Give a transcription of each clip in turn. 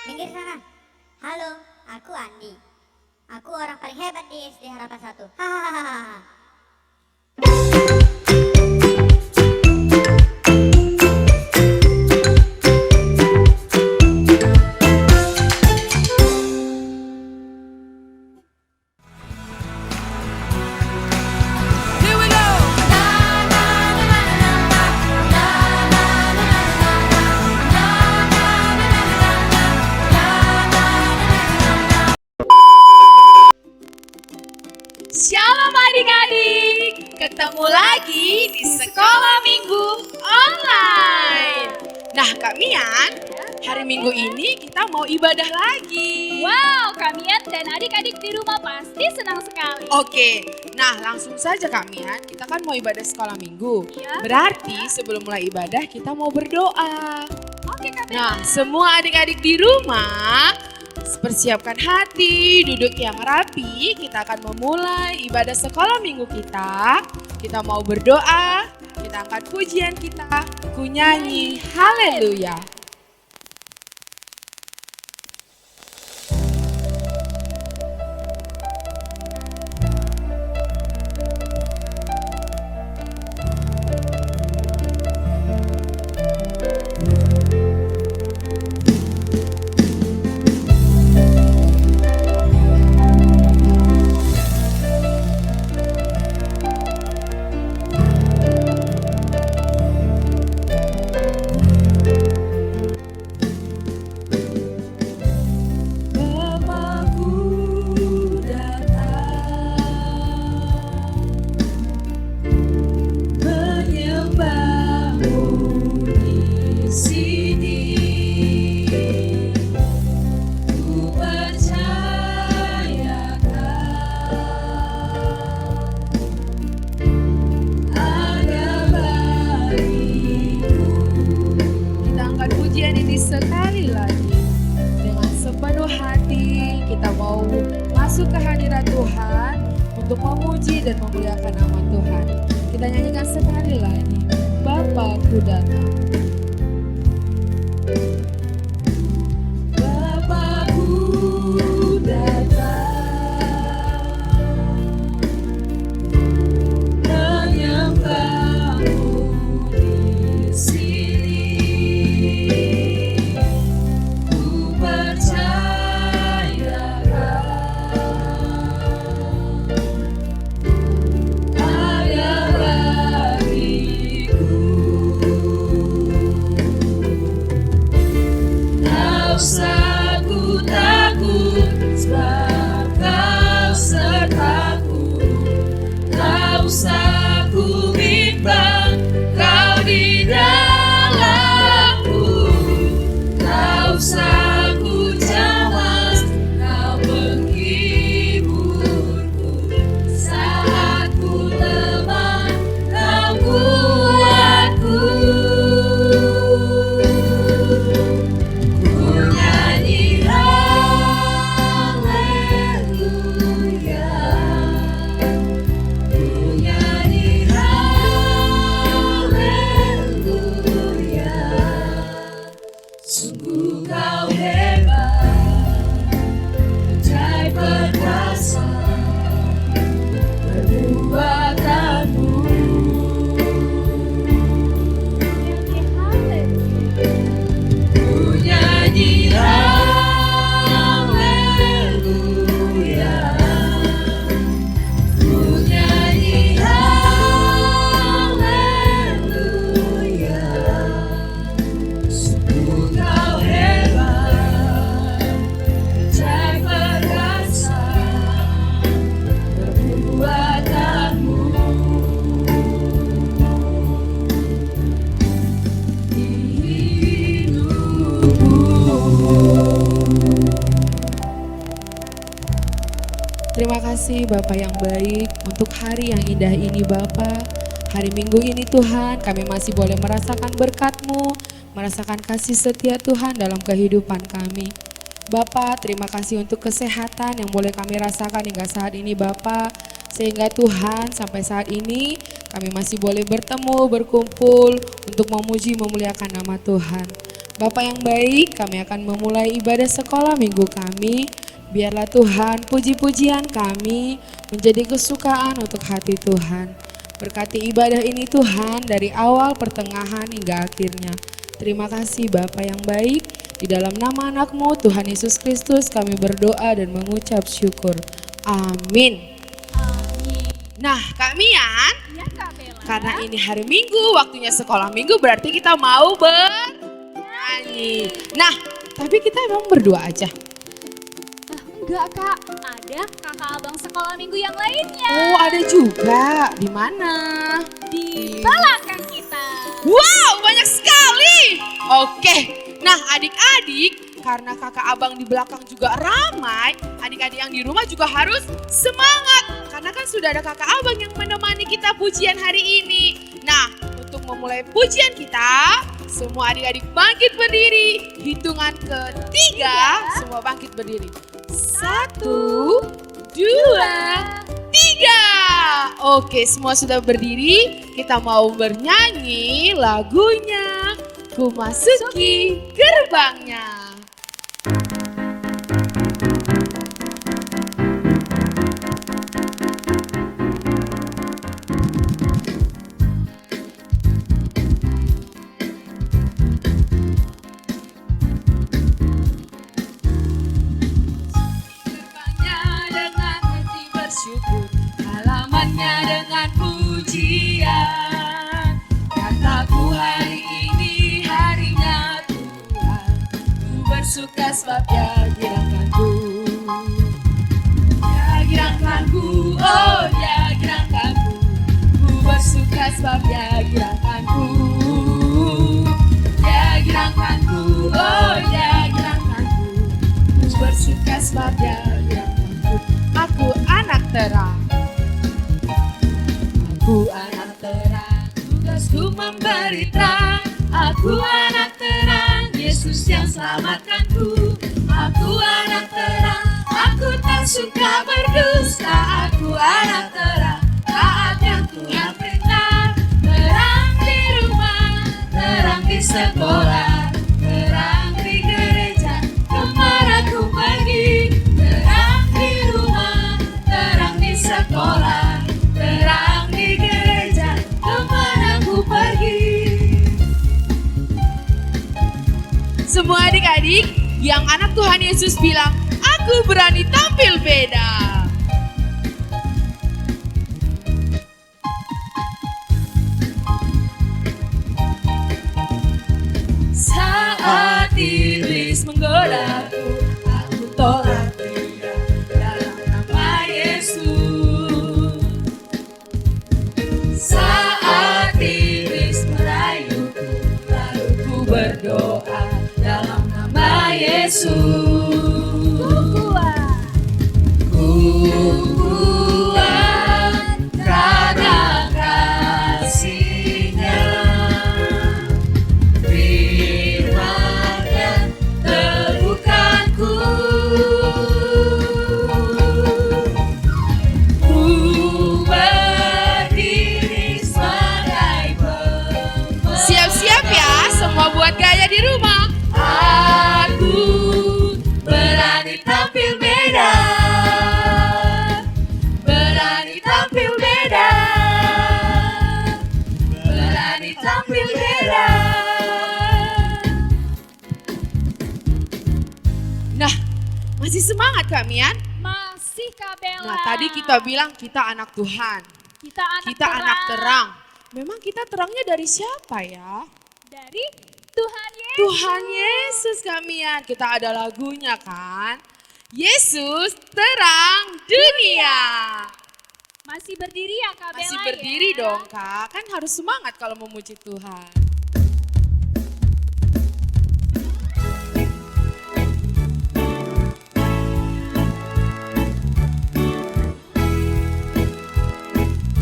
Minggir sana. Halo, aku Andi. Aku orang paling hebat di SD Harapan 1. Hahaha. Here we go. Shalom adik-adik, ketemu lagi di Sekolah Minggu Online. Nah Kak Mian, hari Minggu ini kita mau ibadah lagi. Wow, Kamian dan adik-adik di rumah pasti senang sekali. Oke, nah langsung saja Kak Mian, kita kan mau ibadah sekolah minggu. Iya. Berarti sebelum mulai ibadah kita mau berdoa. Oke, Kamian. Nah semua adik-adik di rumah, persiapkan hati, duduk yang rapi, kita akan memulai ibadah sekolah minggu kita. Kita mau berdoa, kita angkat pujian kita, ku nyanyi haleluya. Bapakku datang menyembahmu di sini. Ku percayakan ada bagiku. Kita angkat pujian ini sekali lagi. Dengan sepenuh hati kita mau masuk ke hadirat Tuhan untuk memuji dan memuliakan nama Tuhan. Kita nyanyikan sekali lagi. Bapakku datang. Bapakku datang menyembahmu di sini. Ku percayakan ada bagiku. Tak usah ku takut sebab Kau sertaku. Tak usah ku bimbang, Kau di dalamku. Tak usah ku cemas, Kau penghiburku. Saat ku lemah, Kau kuatku. Ku nyanyi haleluya. Ku nyanyi haleluya. Sungguh Kau hebat, ajaib perkasa perbuatanmu. Ku nyanyi haleluya. Ku nyanyi haleluya. Sungguh Kau hebat, ajaib perkasa perbuatanmu. Di hidupku. Terima kasih Bapak yang baik untuk hari yang indah ini Bapak. Hari Minggu ini Tuhan kami masih boleh merasakan berkat-Mu, merasakan kasih setia Tuhan dalam kehidupan kami. Bapak terima kasih untuk kesehatan yang boleh kami rasakan hingga saat ini Bapak. Sehingga Tuhan sampai saat ini kami masih boleh bertemu, berkumpul untuk memuji memuliakan nama Tuhan. Bapak yang baik, kami akan memulai ibadah sekolah minggu kami. Biarlah Tuhan puji-pujian kami menjadi kesukaan untuk hati Tuhan. Berkati ibadah ini Tuhan dari awal, pertengahan hingga akhirnya. Terima kasih Bapa yang baik. Di dalam nama anak-Mu Tuhan Yesus Kristus kami berdoa dan mengucap syukur. Amin. Nah Kak Mian, Ya Kak Bella. karena ini hari Minggu, waktunya sekolah Minggu, berarti kita mau bernyanyi. Nah, tapi kita emang berdua aja. Enggak Kak, ada kakak abang sekolah minggu yang lainnya. Oh, ada juga. Di mana? Di belakang kita. Wow, banyak sekali. Oke. Nah, adik-adik, karena kakak abang di belakang juga ramai, adik-adik yang di rumah juga harus semangat. Karena kan sudah ada kakak abang yang menemani kita pujian hari ini. Nah, untuk memulai pujian kita, semua adik-adik bangkit berdiri. Hitungan ketiga, semua bangkit berdiri. 1, 2, 3. Oke, semua sudah berdiri. Kita mau bernyanyi lagunya Ku Masuki Gerbangnya. Dengan hati bersyukur, halamannya dengan pujian. Kataku hari ini harinya Tuhan, ku bersuka sebab Dia gerakanku. Dia gerakanku, oh Dia gerakanku, ku bersuka sebab Dia gerakanku. Dia gerakanku, oh Dia gerakanku, ku bersuka sebab Dia gerakanku. Aku anak terang, aku anak terang, tugasku memberi terang. Aku anak terang, Yesus yang selamatkanku. Aku anak terang, aku tak suka berdusta. Aku anak terang, taat yang Tuhan perintah. Terang di rumah, terang di sekolah, terang di gereja, kemana ku pergi. Terang di rumah, terang di sekolah, terang di gereja, kemana ku pergi. Semua adik-adik yang anak Tuhan Yesus bilang, aku berani tampil beda. Saat iblis menggodaku, aku tolak dia dalam nama Yesus. Saat iblis merayuku, lalu ku berdoa dalam nama Yesus. Ku kuat karena kasih-Nya. Firman-Nya teguhkanku. Ku berdiri sebagai pemenang. Siap-siap ya, semua buat gaya di rumah. Aku berani tampil beda, berani tampil beda, berani tampil beda. Nah, masih semangat Kak Mian? Masih Kak Bella. Nah, tadi kita bilang kita anak Tuhan, kita anak terang. Memang kita terangnya dari siapa ya? Dari Tuhan Yesus. Tuhan Yesus Kak Mian. Kita ada lagunya kan? Yesus terang dunia. Masih berdiri ya Kak Bella? Masih berdiri ya? dong Kak. Kan harus semangat kalau memuji Tuhan.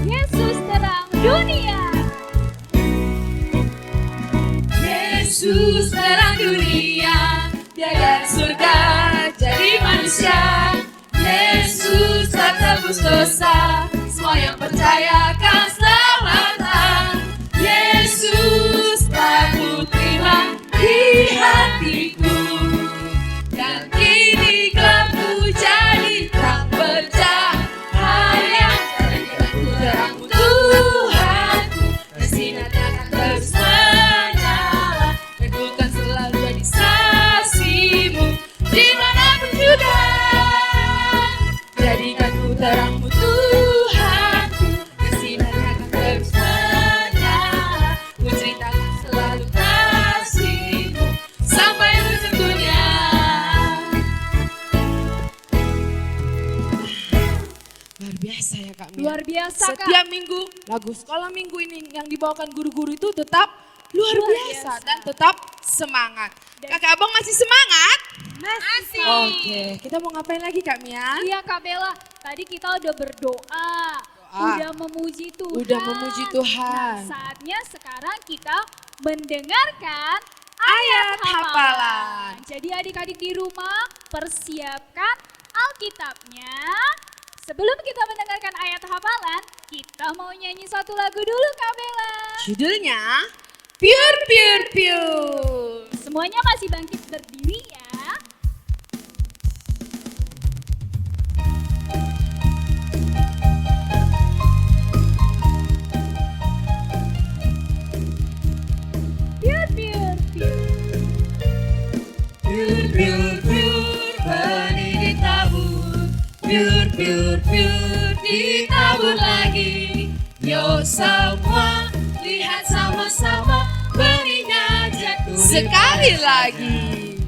Yesus terang dunia. Yesus terang dunia, Dia dari surga jadi manusia. Yesus telah tebus dosa, semua yang percaya akan selamatan. Yesus telah ku terima di hati. Kak Mia. Luar biasa, Kak. Setiap minggu lagu sekolah minggu ini yang dibawakan guru-guru itu tetap luar biasa dan tetap semangat. Kakak Abang masih semangat? Masih. Oke, kita mau ngapain lagi Kak Mia? Iya Kak Bella, tadi kita udah berdoa, udah memuji Tuhan. Udah memuji Tuhan. Nah, saatnya sekarang kita mendengarkan ayat hafalan. Jadi adik-adik di rumah persiapkan Alkitabnya. Sebelum kita mendengarkan ayat hafalan, kita mau nyanyi satu lagu dulu Kak Bella. Judulnya Pure Pure Pure. Semuanya masih bangkit berdiri ya. Pure Pure Pure. Pure Pure Pure benih ditabur. Pure Pure Pure ditabur lagi. Yo semua lihat sama-sama benihnya jatuh sekali lagi.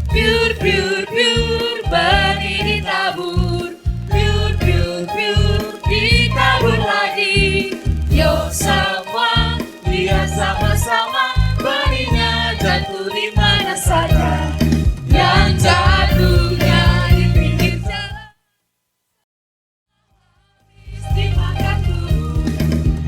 Pure Pure Pure benih ditabur. Pure Pure Pure ditabur lagi. Yo semua lihat sama-sama benihnya jatuh di mana saja. Yang jatuhnya di pinggir jalan, dimakan burung.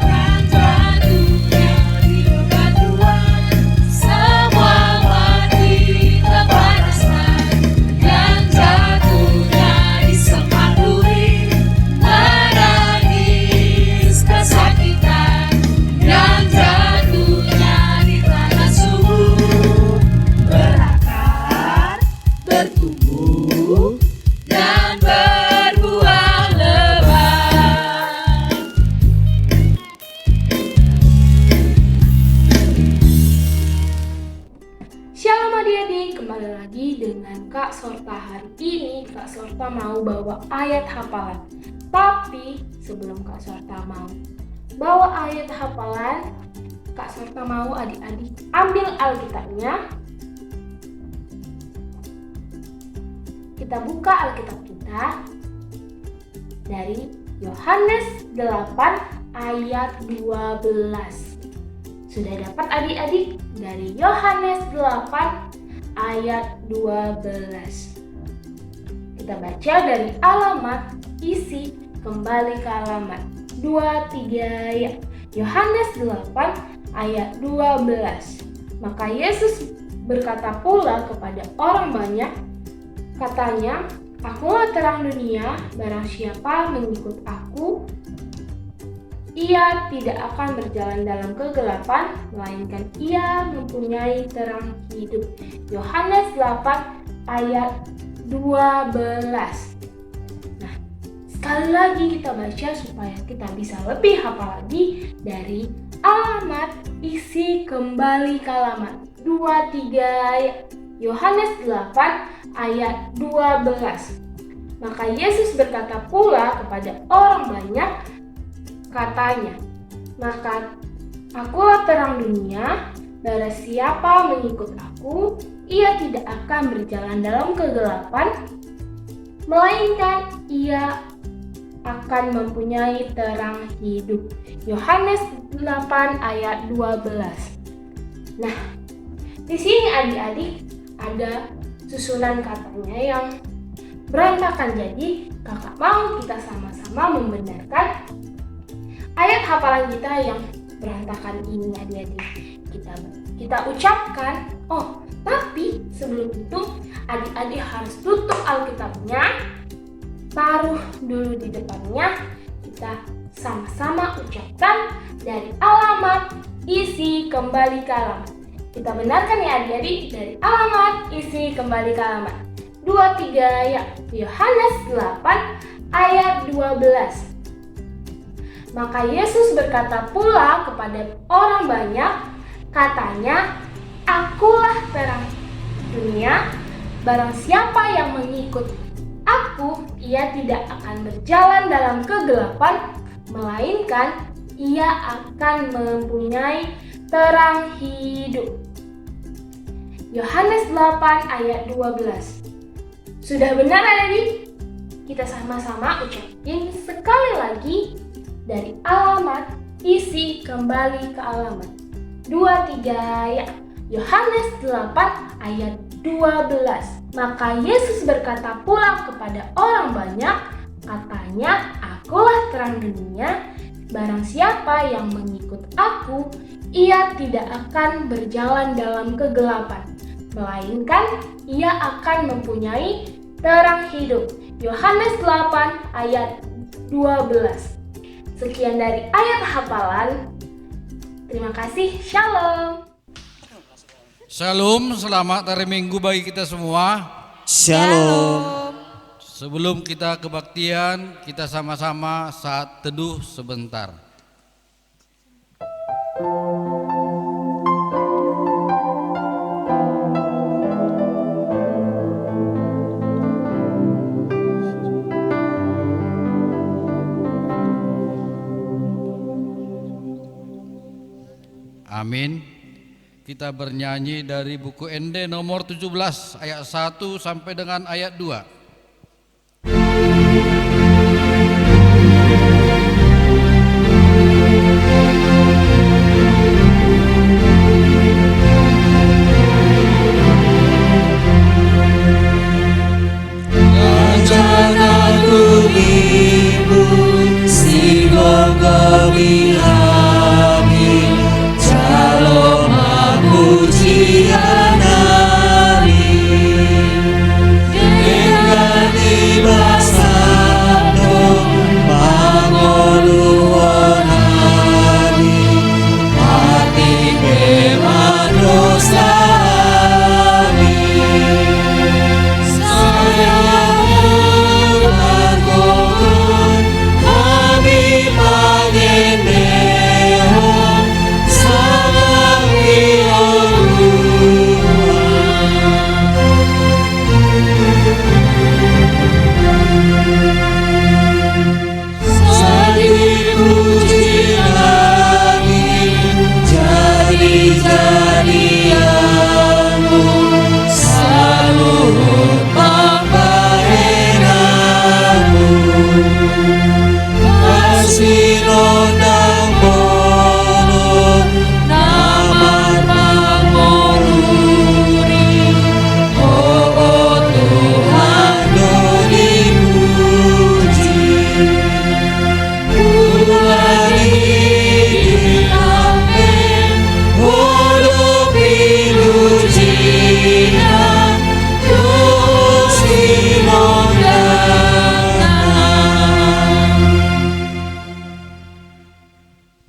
Yang jatuhnya di bebatuan, semua mati kepanasan. Yang jatuhnya di semak duri, menangis kesakitan. Yang jatuhnya di tanah subur, berakar, bertumbuh, dan berbuah lebat. Shalom adik-adik, kembali lagi dengan Kak Sorta. Hari ini Kak Sorta mau bawa ayat hafalan. Tapi sebelum Kak Sorta mau bawa ayat hafalan, Kak Sorta mau adik-adik ambil Alkitabnya. Kita buka Alkitab kita dari Yohanes 8 ayat 12. Sudah dapat adik-adik dari Yohanes 8 ayat 12. Kita baca dari alamat, isi, kembali ke alamat 23 ya. Yohanes 8 ayat 12. Maka Yesus berkata pula kepada orang banyak, katanya, "Akulah terang dunia, barang siapa mengikut aku, ia tidak akan berjalan dalam kegelapan, melainkan ia mempunyai terang hidup." Yohanes 8 ayat 12. Nah, sekali lagi kita baca supaya kita bisa lebih hafal lagi dari alamat, isi, kembali ke alamat 23 ya. Yohanes 8 ayat 12. Maka Yesus berkata pula kepada orang banyak, katanya, "Maka akulah terang dunia, barang siapa mengikut aku, ia tidak akan berjalan dalam kegelapan, melainkan ia akan mempunyai terang hidup." Yohanes 8 ayat 12. Nah, di sini adik-adik ada susunan katanya yang berantakan. Jadi kakak mau kita sama-sama membenarkan ayat hafalan kita yang berantakan ini adik-adik. Kita ucapkan. Oh, tapi sebelum itu adik-adik harus tutup Alkitabnya, taruh dulu di depannya. Kita sama-sama ucapkan dari alamat, isi, kembali ke alamat. Kita benarkan ya adik-adik dari alamat, isi, kembali ke alamat 23 ya. Yohanes 8 ayat 12. Maka Yesus berkata pula kepada orang banyak, katanya, "Akulah terang dunia, barang siapa yang mengikut aku, ia tidak akan berjalan dalam kegelapan, melainkan ia akan mempunyai terang hidup." Yohanes 8 ayat 12. Sudah benar adik? Kita sama-sama ucapin sekali lagi dari alamat, isi kembali ke alamat. 2, 3, ya. Yohanes 8 ayat 12. Maka Yesus berkata pula kepada orang banyak, katanya, akulah terang dunia, barang siapa yang mengikut aku, ia tidak akan berjalan dalam kegelapan, melainkan ia akan mempunyai terang hidup. Yohanes 8 ayat 12. Sekian dari ayat hafalan. Terima kasih, shalom. Shalom, selamat hari Minggu bagi kita semua. Shalom. Sebelum kita kebaktian, kita sama-sama saat teduh sebentar. Amin. Kita bernyanyi dari buku ND nomor 17 ayat 1 sampai dengan ayat 2.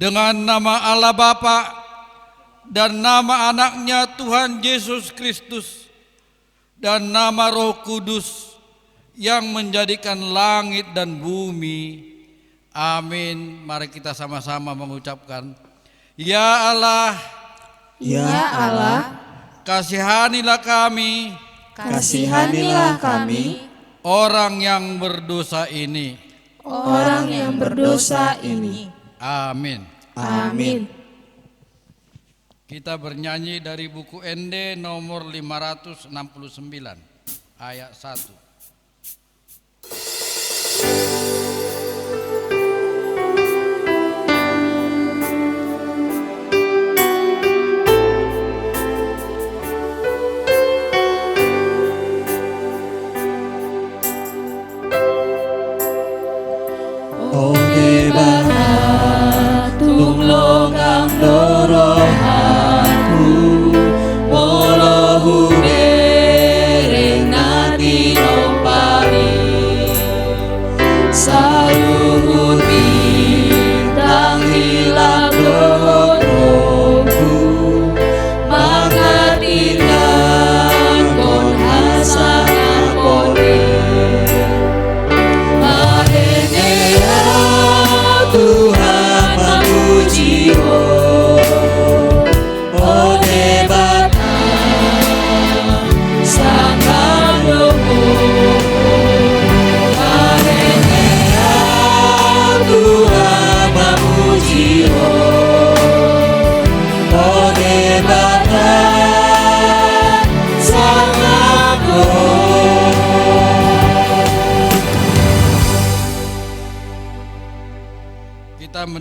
Dengan nama Allah Bapa dan nama anaknya Tuhan Yesus Kristus dan nama Roh Kudus yang menjadikan langit dan bumi. Amin. Mari kita sama-sama mengucapkan, Ya Allah, Ya Allah, kasihanilah kami, kasihanilah kami, orang yang berdosa ini. orang yang berdosa ini. Amin. Amin. Kita bernyanyi dari buku ND nomor 569 ayat 1. Dorohatku, Molohu dereng nati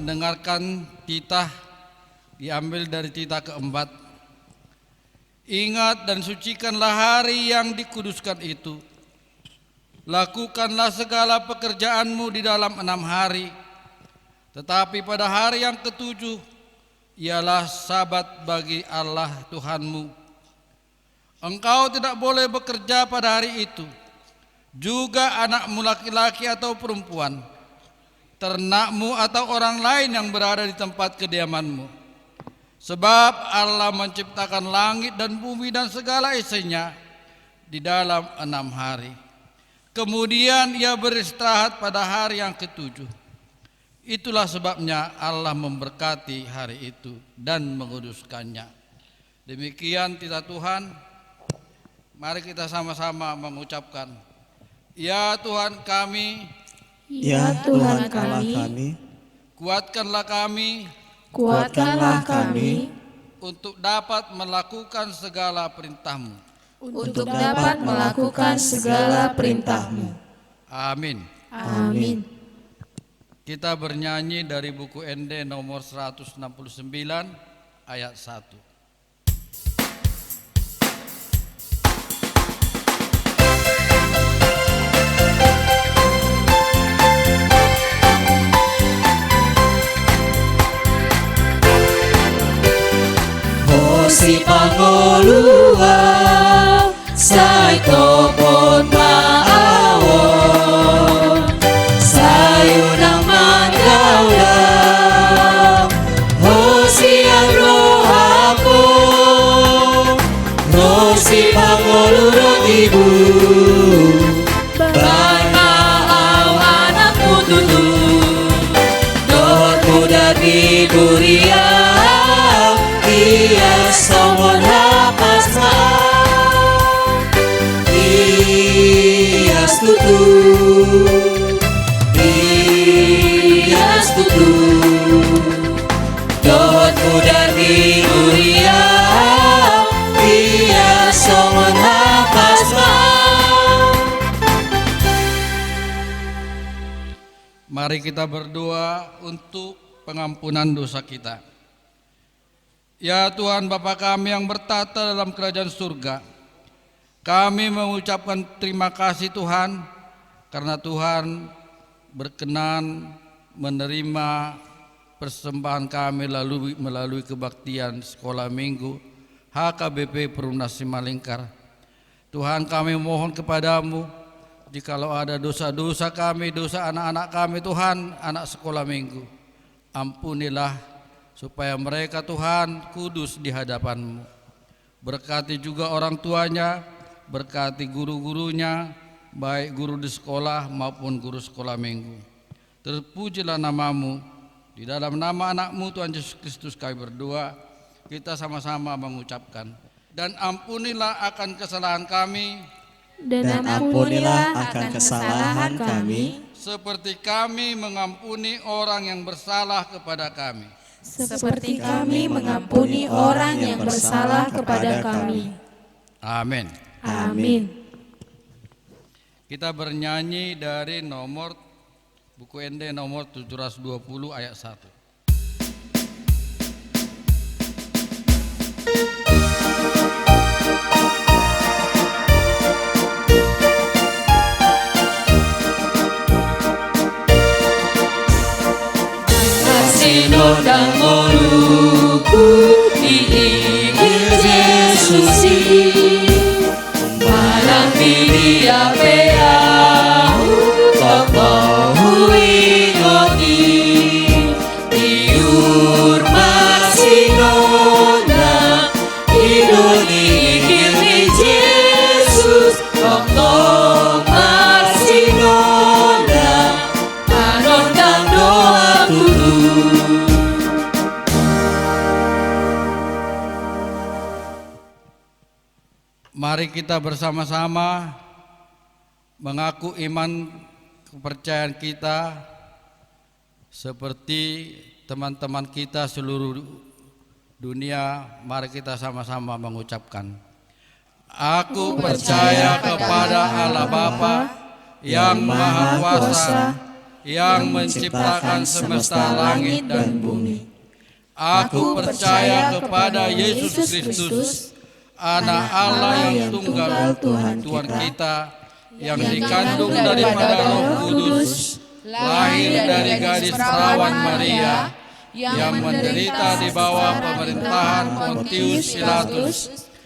mendengarkan titah diambil dari titah keempat. Ingat dan sucikanlah hari yang dikuduskan itu. Lakukanlah segala pekerjaanmu di dalam 6 hari. Tetapi pada hari yang ketujuh ialah sabat bagi Allah Tuhanmu. Engkau tidak boleh bekerja pada hari itu, juga anakmu laki-laki atau perempuan, ternakmu atau orang lain yang berada di tempat kediamanmu. Sebab Allah menciptakan langit dan bumi dan segala isinya di dalam 6 hari. Kemudian ia beristirahat pada hari yang ketujuh. Itulah sebabnya Allah memberkati hari itu dan menguduskannya. Demikian titah Tuhan. Mari kita sama-sama mengucapkan, Ya Tuhan kami, Ya Tuhan kami, kuatkanlah kami kuatkanlah kami untuk dapat melakukan segala perintah-Mu. untuk dapat melakukan segala perintah-Mu. Amin. Amin. Kita bernyanyi dari buku ND nomor 169 ayat 1. Si pangolua sai topon maawon sayunang manggauda hosi rohaku rosi pangoluro ibu bai maaw anakmu tutu dot muda di Buria Iya somon hapasma Iya setutu Dot muda di Buria Iya somon hapasma. Mari kita berdoa untuk pengampunan dosa kita. Ya Tuhan Bapa kami yang bertata dalam kerajaan surga, kami mengucapkan terima kasih Tuhan karena Tuhan berkenan menerima persembahan kami melalui kebaktian sekolah minggu HKBP Perumnas Simalingkar. Tuhan kami mohon kepadamu, jikalau ada dosa-dosa kami, dosa anak-anak kami Tuhan, anak sekolah minggu, ampunilah supaya mereka Tuhan kudus di hadapan-Mu. Berkati juga orang tuanya, berkati guru-gurunya, baik guru di sekolah maupun guru sekolah minggu. Terpujilah nama-Mu, di dalam nama anak-Mu Tuhan Yesus Kristus kami berdoa, kita sama-sama mengucapkan. Dan ampunilah akan kesalahan kami, Dan ampunilah akan kesalahan kami, seperti kami mengampuni orang yang bersalah kepada kami. seperti kami mengampuni orang yang bersalah kepada kami. Amin. Amin. Kita bernyanyi dari nomor buku ND nomor 720 ayat 1. Sino dan moluku diinggil Yesusi Malang dia beau Kau ingoti Diur masinona Idoni Yesus Kau masinona Anon dan doa tutu. Mari kita bersama-sama mengaku iman kepercayaan kita seperti teman-teman kita seluruh dunia. Mari kita sama-sama mengucapkan, Aku percaya kepada Allah Bapa yang Maha Kuasa, yang menciptakan semesta langit dan bumi. Aku percaya kepada Yesus Kristus, Anak Allah yang tunggal, Tuhan kita, yang dikandung daripada Roh Kudus, lahir dari gadis perawan Maria, yang menderita di bawah pemerintahan Pontius Pilatus,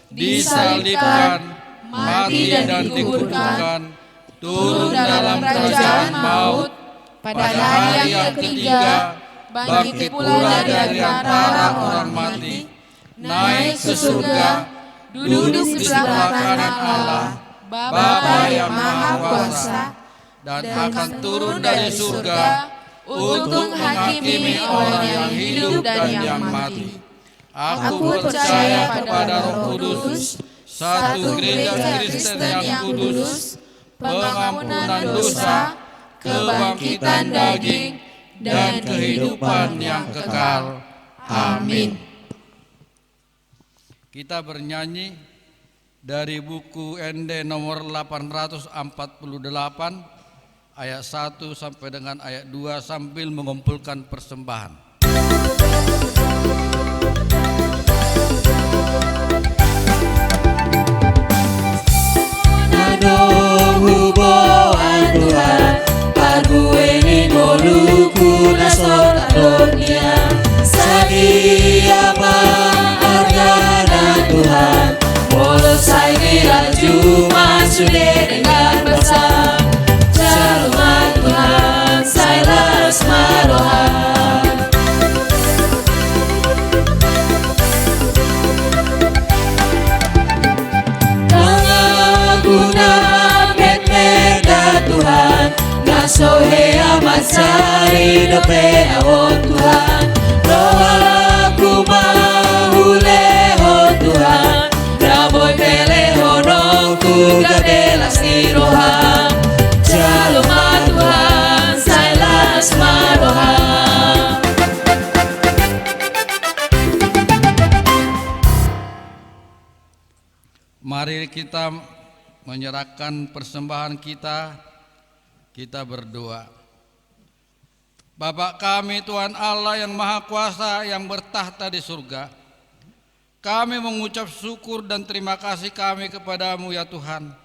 disalibkan, mati dan dikuburkan, turun dalam kerajaan maut, pada hari yang ketiga bangkit pula dari antara orang mati, naik ke surga, duduk di sebelah kanan Allah, Bapa yang Maha Kuasa, dan akan turun dari surga untuk menghakimi orang yang hidup dan yang mati. Aku percaya kepada Roh Kudus, satu gereja Kristen yang kudus, pengampunan dosa, kebangkitan daging, dan kehidupan yang kekal. Amin. Kita bernyanyi dari buku ND nomor 848 ayat 1 sampai dengan ayat 2 sambil mengumpulkan persembahan. Tuhan, pagueni moluku nasor dunia, sadia argana Tuhan, mulut saya cuma sudah dengan besar, jaluman Tuhan saya las marohan. Guna Tuhan, ngasohe amat sari dope awon Tuhan, rohaku mahuleho Tuhan, raboy peleho nongku gabelas ni roha, jaloma Tuhan, sailas maroha. Mari kita menyerahkan persembahan kita berdoa. Bapa kami Tuhan Allah yang Maha Kuasa yang bertahta di surga, kami mengucap syukur dan terima kasih kami kepadamu ya Tuhan,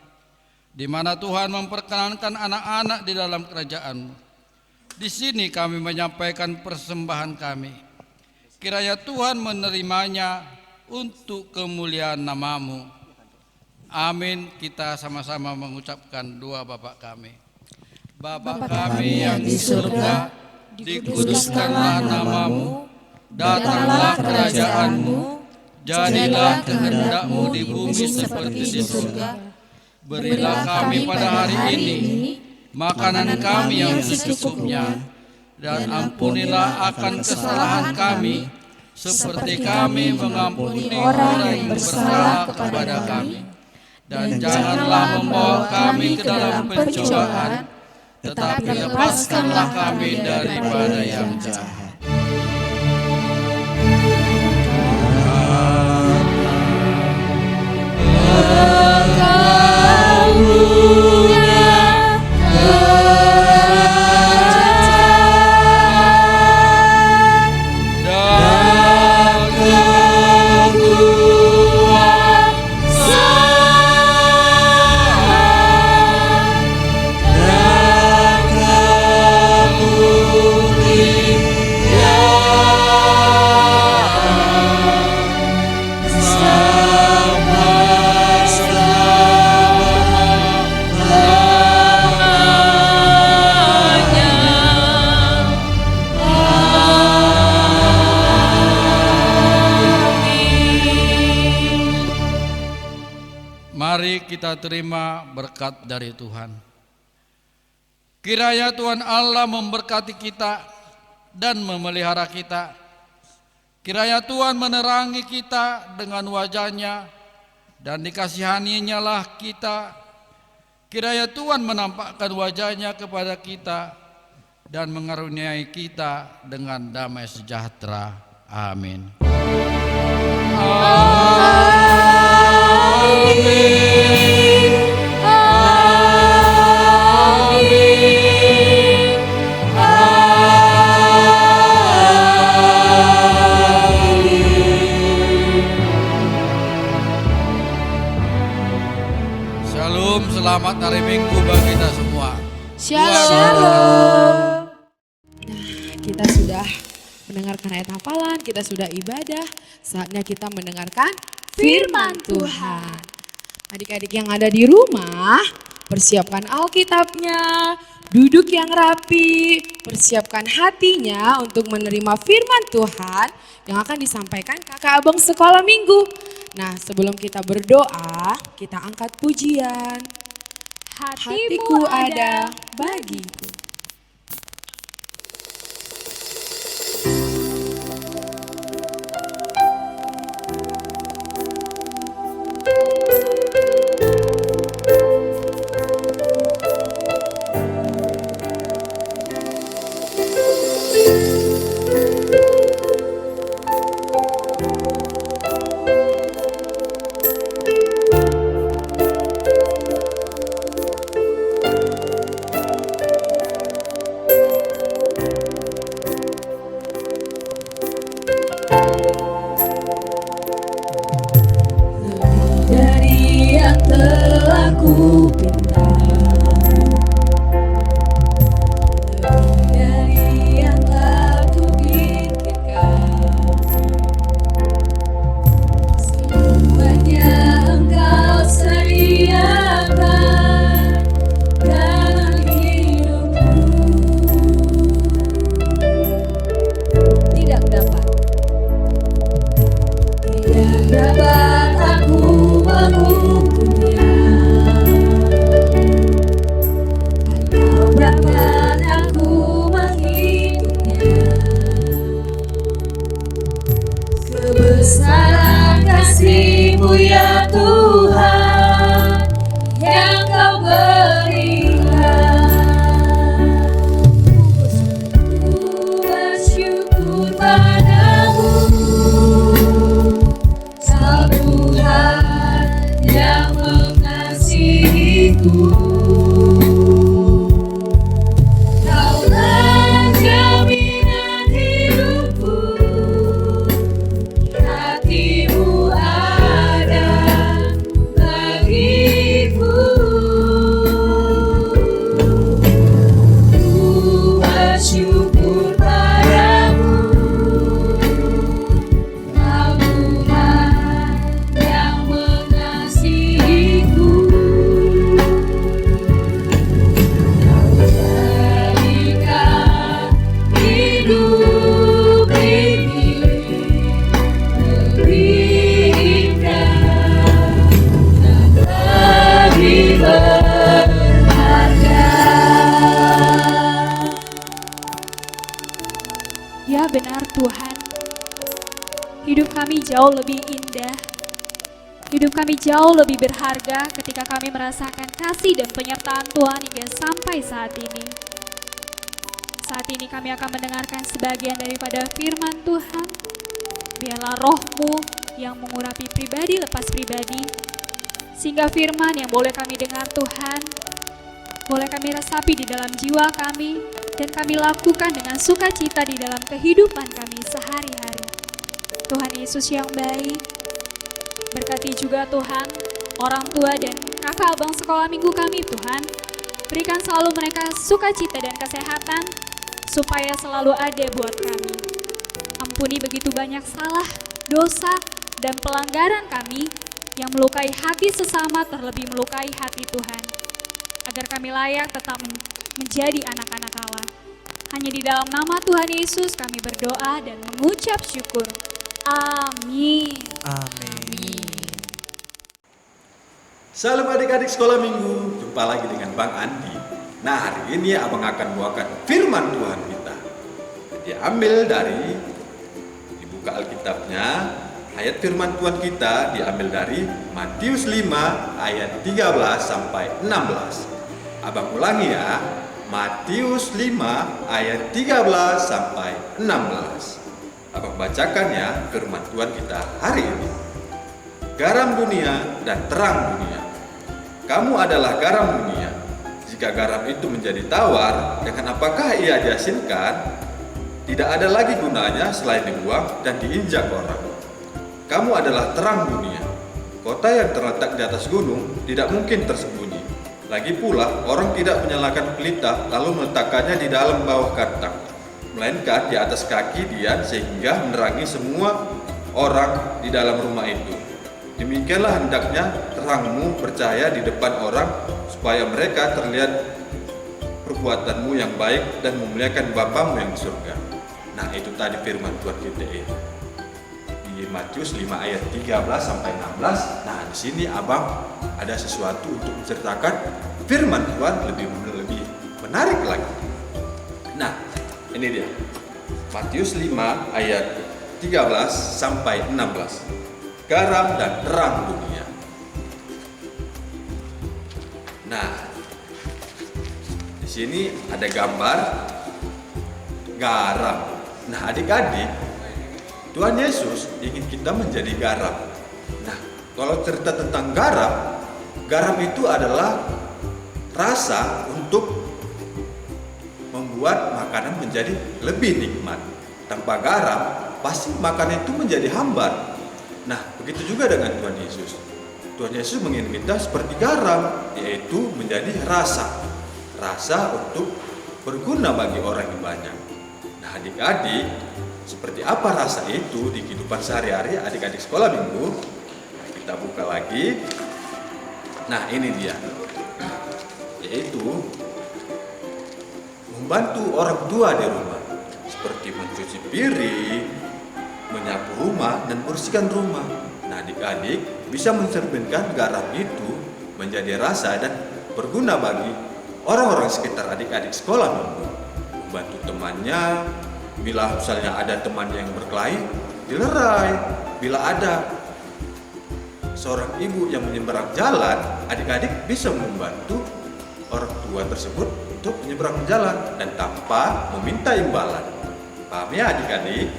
di mana Tuhan memperkenankan anak-anak di dalam kerajaan-Mu. Di sini kami menyampaikan persembahan kami. Kiranya Tuhan menerimanya untuk kemuliaan nama-Mu. Amin. Kita sama-sama mengucapkan doa Bapa kami. Bapa kami yang di surga, dikuduskanlah nama-Mu, datanglah kerajaan-Mu, jadilah kehendak-Mu di bumi seperti di surga. Berilah kami pada hari ini makanan kami yang secukupnya, dan ampunilah akan kesalahan kami, seperti kami mengampuni orang yang bersalah kepada kami. Dan janganlah membawa kami ke dalam pencobaan, tetapi lepaskanlah kami daripada yang jahat. Mari kita terima berkat dari Tuhan. Kiranya Tuhan Allah memberkati kita dan memelihara kita. Kiranya Tuhan menerangi kita dengan wajah-Nya dan dikasihani-Nya lah kita. Kiranya Tuhan menampakkan wajah-Nya kepada kita dan mengaruniai kita dengan damai sejahtera. Amin. Amin. Shalom, selamat hari Minggu bagi kita semua. Shalom. Kita sudah mendengarkan ayat hafalan, kita sudah ibadah, saatnya kita mendengarkan firman Tuhan. Adik-adik yang ada di rumah, persiapkan Alkitabnya, duduk yang rapi, persiapkan hatinya untuk menerima firman Tuhan yang akan disampaikan kakak abang sekolah minggu. Nah, sebelum kita berdoa, kita angkat pujian. Hatiku ada bagiku. Dari yang telah ku pinta, lebih dari yang telah ku pikirkan, semuanya Engkau sediakan dalam hidupku. Tidak dapat aku mengukurnya. Engkau dapat aku menghitungnya. Kebesaran kasih-Mu ya Tuhan yang Kau berikan. Ku bersyukur padamu, Kau Tuhan yang mengasihiku. Kaulah jaminan hidupku, hati-Mu ada bagiku. Ku bersyukur padamu, Kau Tuhan yang mengasihiku. Kau jadikan hidup ini lebih indah dan lebih berharga. Ya benar Tuhan, hidup kami jauh lebih indah, hidup kami jauh lebih berharga ketika kami merasakan kasih dan penyertaan Tuhan hingga sampai saat ini. Saat ini kami akan mendengarkan sebagian daripada firman Tuhan. Biarlah Roh-Mu yang mengurapi pribadi lepas pribadi, sehingga firman yang boleh kami dengar Tuhan, boleh kami resapi di dalam jiwa kami, dan kami lakukan dengan sukacita di dalam kehidupan kami sehari-hari. Tuhan Yesus yang baik, berkati juga Tuhan orang tua dan kakak abang sekolah minggu kami Tuhan. Berikan selalu mereka sukacita dan kesehatan, supaya selalu ada buat kami. Ampuni begitu banyak salah, dosa, dan pelanggaran kami yang melukai hati sesama, terlebih melukai hati Tuhan, agar kami layak tetap menjadi anak-anak Allah. Hanya di dalam nama Tuhan Yesus kami berdoa dan mengucap syukur. Amin. Salam adik-adik sekolah minggu, jumpa lagi dengan Bang Andi. Nah, hari ini abang akan membawakan firman Tuhan kita. Diambil dari, dibuka Alkitabnya, ayat firman Tuhan kita diambil dari Matius 5 ayat 13 sampai 16. Abang ulangi ya, Matius 5 ayat 13 sampai 16. Abang bacakan ya firman Tuhan kita hari ini. Garam dunia dan terang dunia. Kamu adalah garam dunia. Jika garam itu menjadi tawar, dengan apakah ia diasinkan? Tidak ada lagi gunanya selain dibuang dan diinjak orang. Kamu adalah terang dunia. Kota yang terletak di atas gunung tidak mungkin tersembunyi. Lagi pula, orang tidak menyalakan pelita lalu meletakkannya di dalam bawah kantang, melainkan di atas kaki Dian sehingga menerangi semua orang di dalam rumah itu. Demikianlah hendaknya terangmu bercahaya di depan orang supaya mereka terlihat perbuatanmu yang baik dan memuliakan Bapamu yang di surga. Nah, itu tadi firman Tuhan kita ini. Di Matius 5 ayat 13 sampai 16. Nah, di sini Abang ada sesuatu untuk menceritakan firman Tuhan lebih menarik lagi. Nah, ini dia. Matius 5 ayat 13 sampai 16. Garam dan terang dunia. Nah, di sini ada gambar garam. Nah, adik-adik, Tuhan Yesus ingin kita menjadi garam. Nah, kalau cerita tentang garam, garam itu adalah rasa untuk membuat makanan menjadi lebih nikmat. Tanpa garam, pasti makanan itu menjadi hambar. Nah, begitu juga dengan Tuhan Yesus. Tuhan Yesus menginginkan kita seperti garam, yaitu menjadi rasa untuk berguna bagi orang yang banyak. Nah, adik-adik, seperti apa rasa itu di kehidupan sehari-hari adik-adik sekolah minggu? Nah, kita buka lagi. Nah, ini dia, yaitu membantu orang tua di rumah, seperti mencuci piring, menyapu rumah, dan bersihkan rumah. Nah, adik-adik bisa mencerminkan garam itu menjadi rasa dan berguna bagi orang-orang sekitar adik-adik sekolah minggu. Membantu temannya, bila misalnya ada teman yang berkelahi, dilerai. Bila ada seorang ibu yang menyeberang jalan, adik-adik bisa membantu orang tua tersebut untuk menyeberang jalan dan tanpa meminta imbalan. Paham ya adik-adik?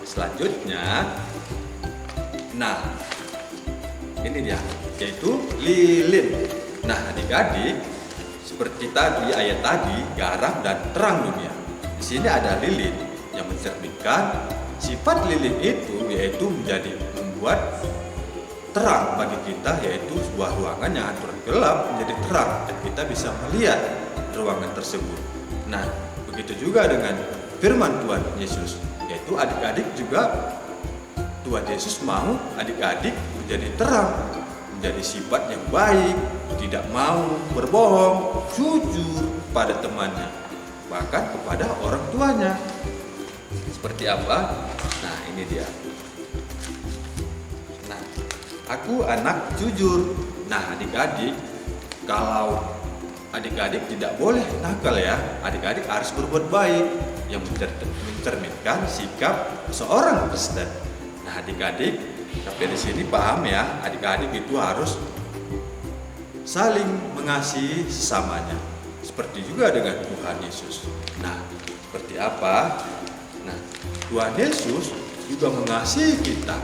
Selanjutnya, nah ini dia, yaitu lilin. Nah, adik-adik, seperti tadi ayat tadi, garam dan terang dunia. Di sini ada lilin yang mencerminkan sifat lilin itu, yaitu membuat terang bagi kita, yaitu sebuah ruangan yang aturan gelap menjadi terang dan kita bisa melihat ruangan tersebut. Nah, begitu juga dengan firman Tuhan Yesus, yaitu adik-adik juga Tuhan Yesus mau adik-adik menjadi terang, menjadi sifat yang baik, tidak mau berbohong, jujur pada temannya, bahkan kepada orang tuanya. Seperti apa? Nah, ini dia. Nah, aku anak jujur. Nah, adik-adik, kalau adik-adik tidak boleh nakal ya, adik-adik harus berbuat baik yang mencerminkan sikap seorang Kristen. Nah, adik-adik, tapi di sini paham ya, adik-adik itu harus saling mengasihi sesamanya. Seperti juga dengan Tuhan Yesus. Nah, seperti apa? Nah, Tuhan Yesus juga mengasihi kita.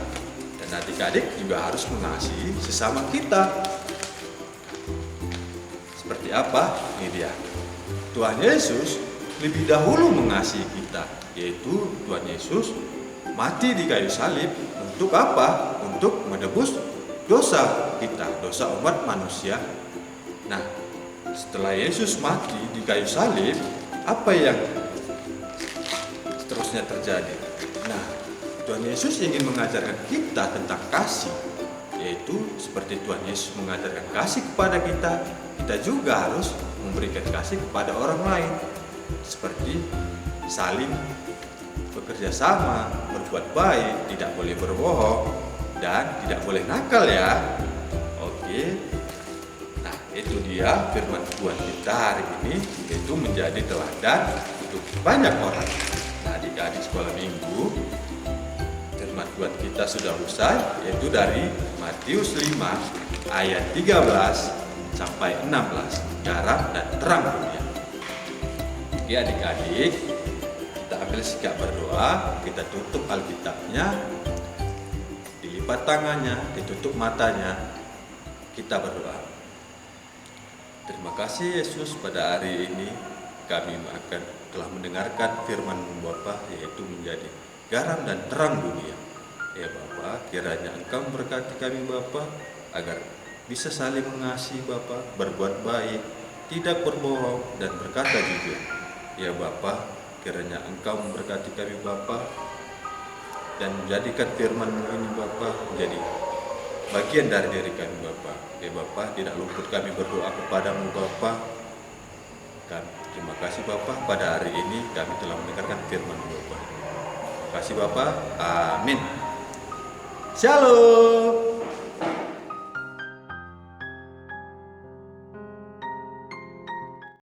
Dan adik-adik juga harus mengasihi sesama kita. Seperti apa? Ini dia. Tuhan Yesus lebih dahulu mengasihi kita, yaitu Tuhan Yesus mati di kayu salib untuk apa? Untuk menebus dosa kita, dosa umat manusia. Nah, setelah Yesus mati di kayu salib, apa yang seterusnya terjadi? Nah, Tuhan Yesus ingin mengajarkan kita tentang kasih, yaitu seperti Tuhan Yesus mengajarkan kasih kepada kita, kita juga harus memberikan kasih kepada orang lain, seperti saling bekerja sama, berbuat baik, tidak boleh berbohong, dan tidak boleh nakal ya. Oke. Nah, itu dia firman Tuhan kita hari ini, yaitu menjadi teladan untuk banyak orang. Nah, adik-adik sekolah minggu, firman Tuhan kita sudah usai, yaitu dari Matius 5 ayat 13 sampai 16, garam dan terang dunia. Oke adik-adik, kita ambil sikap berdoa, kita tutup Alkitabnya, dilipat tangannya, ditutup matanya, kita berdoa. Terima kasih Yesus, pada hari ini kami telah mendengarkan firman Bapa, yaitu menjadi garam dan terang dunia. Ya Bapa, kiranya Engkau memberkati kami Bapa, agar bisa saling mengasihi Bapa, berbuat baik, tidak berbohong, dan berkata jujur. Ya Bapa, kiranya Engkau memberkati kami Bapa, dan menjadikan firman-Mu ini Bapa menjadi bagian dari diri kami Bapa. Ya Bapa, tidak luput kami berdoa kepadamu Bapa. Kami terima kasih Bapa, pada hari ini kami telah mendengarkan firman-Mu Bapa. Terima kasih Bapa. Amin. Shalom.